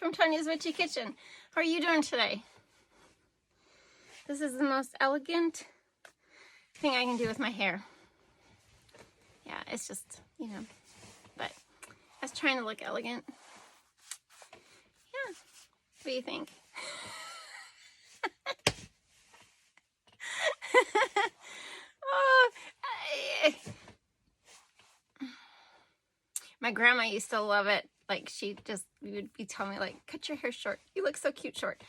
from Tonya's Witchy Kitchen. How are you doing today? This is the most elegant thing I can do with my hair. Yeah, it's just, you know, but I was trying to look elegant. Yeah, what do you think? Oh, my grandma used to love it. Like, she just would be telling me, like, cut your hair short. You look so cute short.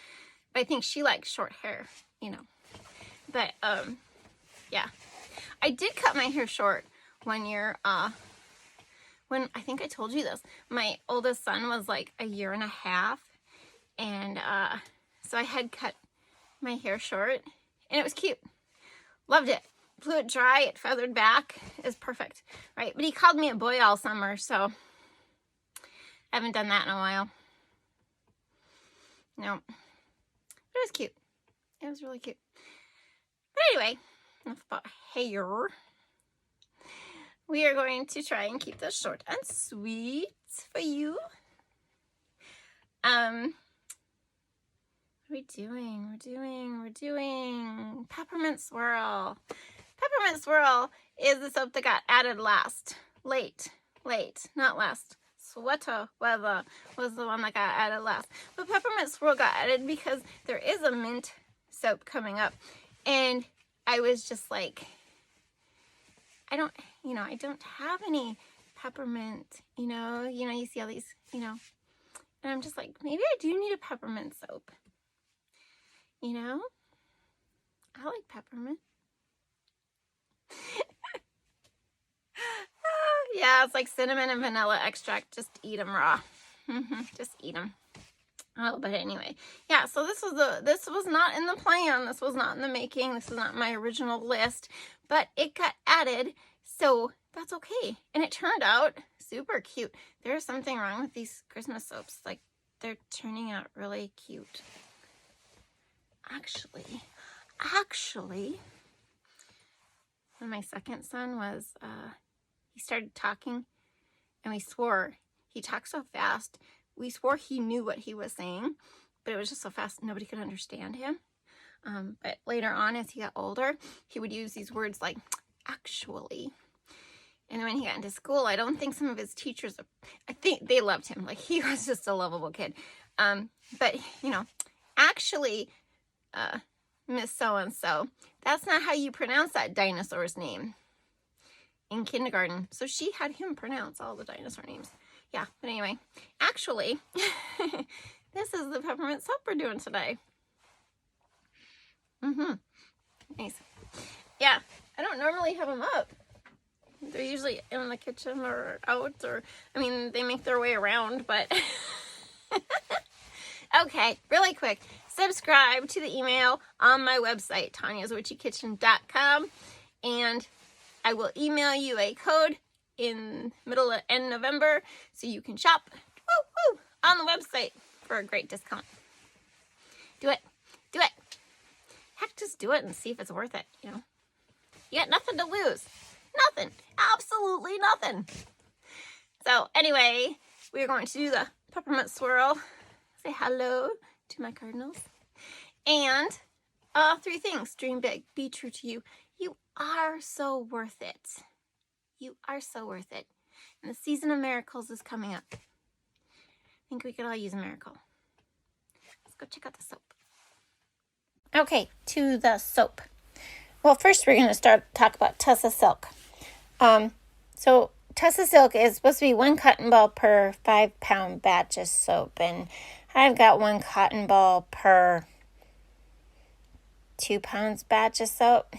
But I think she likes short hair, you know. But, yeah. I did cut my hair short one year, when, I think I told you this, my oldest son was like a year and a half. And, so I had cut my hair short. And it was cute. Loved it. Blew it dry, it feathered back. It was perfect, right? But he called me a boy all summer, so I haven't done that in a while. No. But it was cute. It was really cute. But anyway, enough about hair. We are going to try and keep this short and sweet for you. What are we doing? We're doing Peppermint Swirl. Peppermint Swirl is the soap that got added late, not last. Sweater Weather was the one that got added last. But Peppermint Swirl got added because there is a mint soap coming up. And I was just like, I don't have any peppermint, you see all these, and I'm just like, maybe I do need a peppermint soap. I like peppermint. Yeah, it's like cinnamon and vanilla extract. Just eat them raw. Just eat them. Oh, but anyway, yeah. So this was not in the plan. This was not in the making. This is not my original list, but it got added, so that's okay. And it turned out super cute. There's something wrong with these Christmas soaps. Like, they're turning out really cute. Actually, when my second son was, he started talking, and we swore. He talked so fast. We swore he knew what he was saying, but it was just so fast nobody could understand him. But later on, as he got older, he would use these words like, actually. And when he got into school, I don't think some of his teachers, I think they loved him. Like, he was just a lovable kid. But, actually, Miss So-and-so, that's not how you pronounce that dinosaur's name in kindergarten. So she had him pronounce all the dinosaur names. Yeah, but anyway, actually, this is the peppermint soap we're doing today. Nice. Yeah, I don't normally have them up. They're usually in the kitchen or out, or, they make their way around, but... Okay, really quick. Subscribe to the email on my website, tonyaswitchykitchen.com, and I will email you a code in end November so you can shop on the website for a great discount. Do it. Heck, just do it and see if it's worth it, You got nothing to lose. Nothing. Absolutely nothing. So anyway, we're going to do the Peppermint Swirl. Say hello to my cardinals. And 3 things. Dream big. Be true to you. You are so worth it. You are so worth it. And the season of miracles is coming up. I think we could all use a miracle. Let's go check out the soap. Okay, to the soap. Well, first we're going to talk about Tussa Silk. So Tussa Silk is supposed to be 1 cotton ball per 5-pound batch of soap. And I've got 1 cotton ball per 2 pounds batch of soap.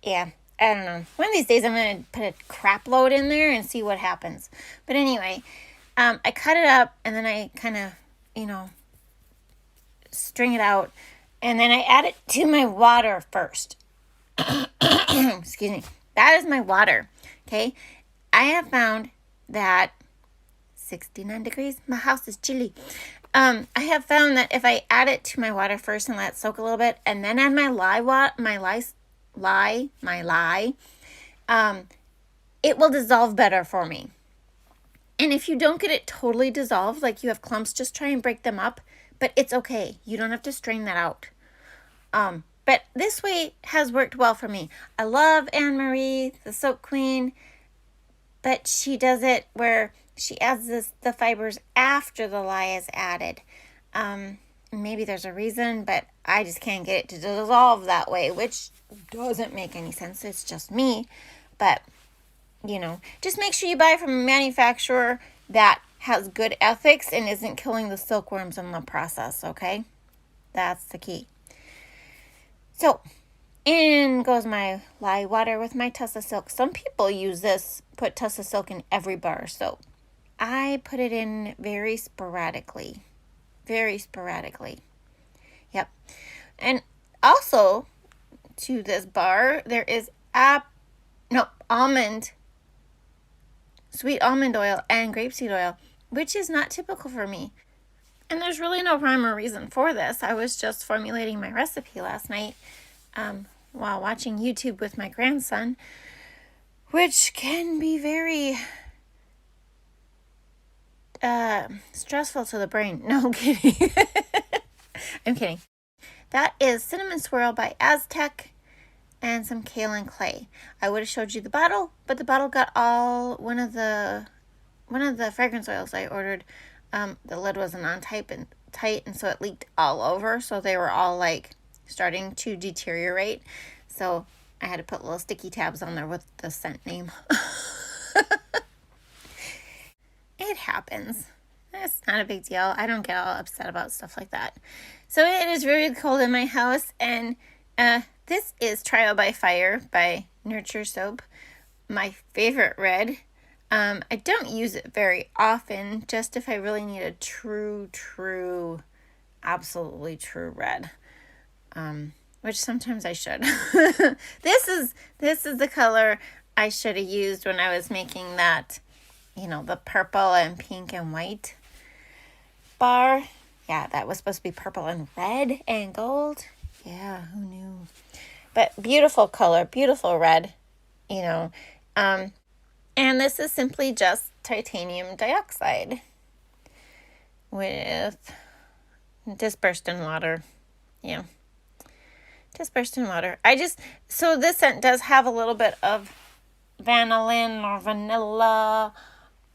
Yeah, I don't know. One of these days I'm going to put a crap load in there and see what happens. But anyway, I cut it up and then I kind of, string it out. And then I add it to my water first. Excuse me. That is my water. Okay. I have found that 69 degrees. My house is chilly. I have found that if I add it to my water first and let it soak a little bit, and then add my lye, it will dissolve better for me. And if you don't get it totally dissolved, like you have clumps, just try and break them up. But it's okay. You don't have to strain that out. But this way has worked well for me. I love Anne Marie, the Soap Queen, but she does it where she adds the fibers after the lye is added. Maybe there's a reason, but I just can't get it to dissolve that way, which doesn't make any sense. It's just me. But, you know, just make sure you buy from a manufacturer that has good ethics and isn't killing the silkworms in the process, okay? That's the key. So, in goes my lye water with my tussa silk. Some people use this, put tussa silk in every bar of soap. I put it in very sporadically. Very sporadically. Yep. And also, to this bar, there is sweet almond oil and grapeseed oil, which is not typical for me. And there's really no rhyme or reason for this. I was just formulating my recipe last night while watching YouTube with my grandson, which can be very stressful to the brain. No, I'm kidding. I'm kidding. That is Cinnamon Swirl by Aztec and some kale and clay. I would have showed you the bottle, but the bottle got one of the fragrance oils I ordered. The lid wasn't on tight, and so it leaked all over. So they were all like starting to deteriorate. So I had to put little sticky tabs on there with the scent name. It happens. It's not a big deal. I don't get all upset about stuff like that. So it is very cold in my house, and this is Trial by Fire by Nurture Soap, my favorite red. I don't use it very often, just if I really need a true, absolutely true red, which sometimes I should. This is the color I should have used when I was making that, you know, the purple and pink and white bar. Yeah, that was supposed to be purple and red and gold. Yeah, who knew? But beautiful color, beautiful red, you know. And this is simply just titanium dioxide with dispersed in water. Yeah, dispersed in water. So this scent does have a little bit of vanillin or vanilla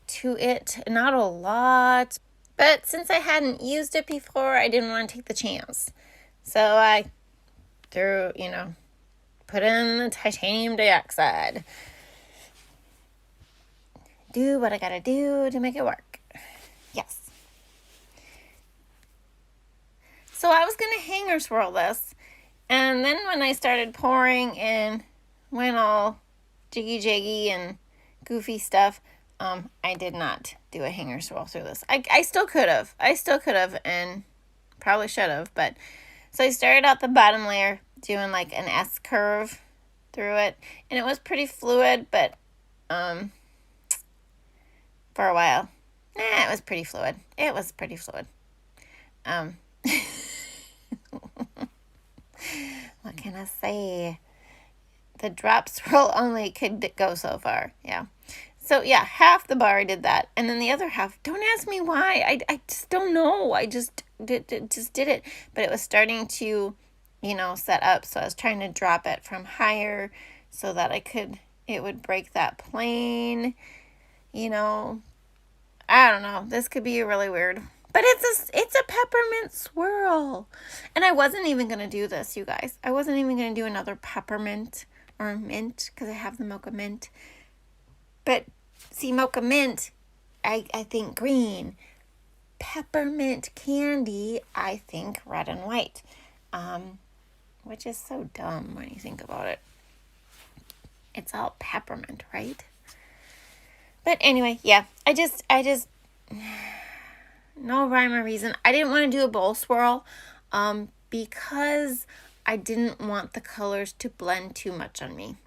to it. Not a lot. But since I hadn't used it before, I didn't want to take the chance. So I put in the titanium dioxide. Do what I gotta do to make it work. Yes. So I was gonna hanger swirl this, and then when I started pouring and went all jiggy and goofy stuff, I did not do a hanger swirl through this. I still could have. And probably should have. But so I started out the bottom layer doing like an S curve through it, and it was pretty fluid, but for a while, it was pretty fluid. What can I say? The drop swirl only could go so far. Yeah. So yeah, half the bar I did that, and then the other half, don't ask me why. I just don't know. I just did it, but it was starting to, set up. So I was trying to drop it from higher so that it would break that plane. I don't know. This could be really weird, but it's a peppermint swirl, and I wasn't even gonna do this, you guys. I wasn't even gonna do another peppermint or mint because I have the mocha mint. But see, mocha mint, I think green. Peppermint candy, I think red and white, which is so dumb when you think about it. It's all peppermint, right? But anyway, yeah, I just, no rhyme or reason. I didn't want to do a bowl swirl, because I didn't want the colors to blend too much on me.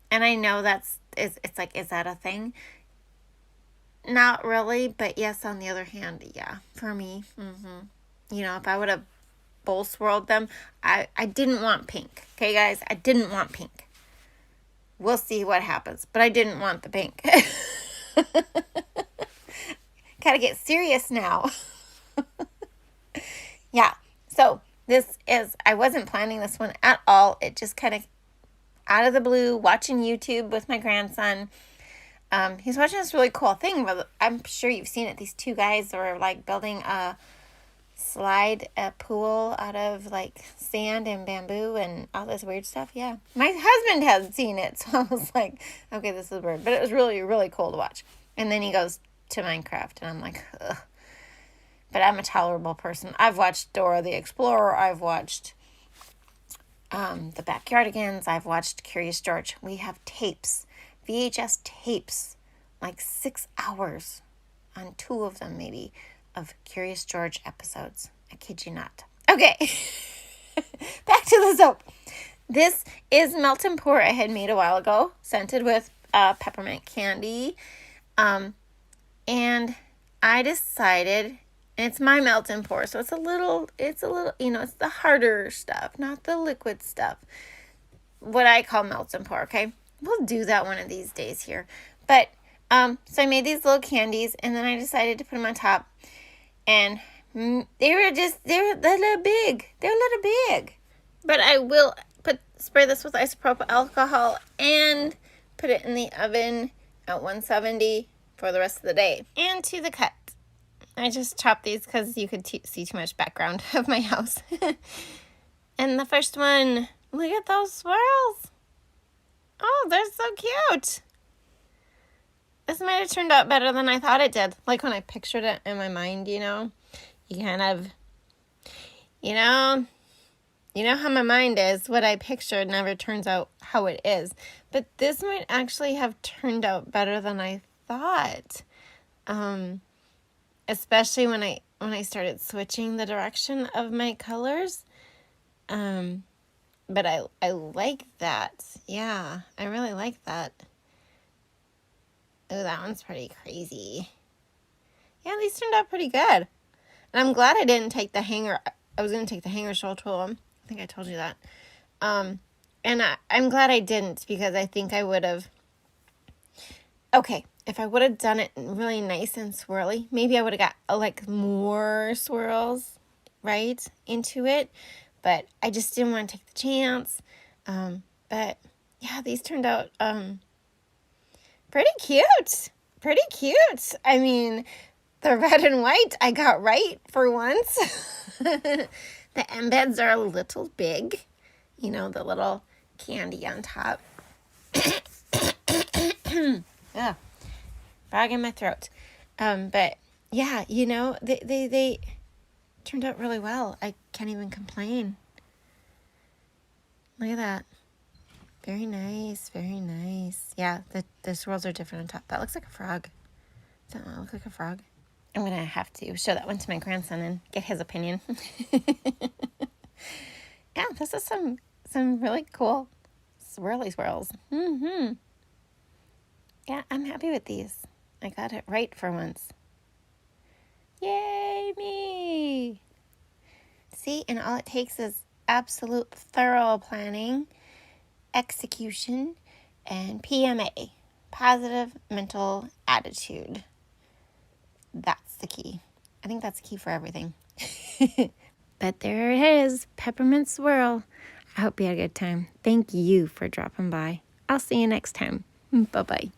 And I know it's like, is that a thing? Not really, but yes, on the other hand, yeah, for me, if I would have bowl swirled them, I didn't want pink. Okay, guys, I didn't want pink. We'll see what happens, but I didn't want the pink. Gotta get serious now. Yeah, so this is, I wasn't planning this one at all. It just kind of out of the blue, watching YouTube with my grandson. He's watching this really cool thing. I'm sure you've seen it. These two guys are like building a pool out of like sand and bamboo and all this weird stuff. Yeah, my husband has seen it, so I was like, okay, this is weird, but it was really, really cool to watch. And then he goes to Minecraft, and I'm like, ugh. But I'm a tolerable person. I've watched Dora the Explorer. I've watched the Backyardigans. I've watched Curious George. We have tapes, VHS tapes, like 6 hours on 2 of them maybe, of Curious George episodes. I kid you not. Okay, back to the soap. This is Melt and Pour I had made a while ago, scented with peppermint candy. And I decided, and it's my Melt and Pour, so it's a little, it's the harder stuff, not the liquid stuff. What I call Melt and Pour, okay? We'll do that one of these days here. But, so I made these little candies, and then I decided to put them on top. And they're a little big. They're a little big. But I will spray this with isopropyl alcohol and put it in the oven at 170 for the rest of the day. And to the cut. I just chopped these because you could see too much background of my house. And the first one, look at those swirls. Oh, they're so cute. This might have turned out better than I thought it did. Like when I pictured it in my mind, you kind of, you know how my mind is. What I pictured never turns out how it is. But this might actually have turned out better than I thought. Especially when I started switching the direction of my colors. But I like that. Yeah, I really like that. Oh, that one's pretty crazy. Yeah, these turned out pretty good. And I'm glad I didn't take the hanger. I was going to take the hanger shawl tool. I think I told you that. And I'm glad I didn't, because I think I would have... Okay, if I would have done it really nice and swirly, maybe I would have got like more swirls, right, into it. But I just didn't want to take the chance. But yeah, these turned out pretty cute. Pretty cute. I mean, the red and white I got right for once. The embeds are a little big. The little candy on top. Ugh, frog in my throat. But yeah, they turned out really well. I can't even complain. Look at that. Very nice, very nice. Yeah, the swirls are different on top. That looks like a frog. Does that not look like a frog? I'm going to have to show that one to my grandson and get his opinion. Yeah, this is some really cool swirly swirls. Mm-hmm. Yeah, I'm happy with these. I got it right for once. Yay, me! See, and all it takes is absolute thorough planning, execution, and PMA, positive mental attitude. That's the key. I think that's the key for everything. But there it is, Peppermint Swirl. I hope you had a good time. Thank you for dropping by. I'll see you next time. Bye-bye.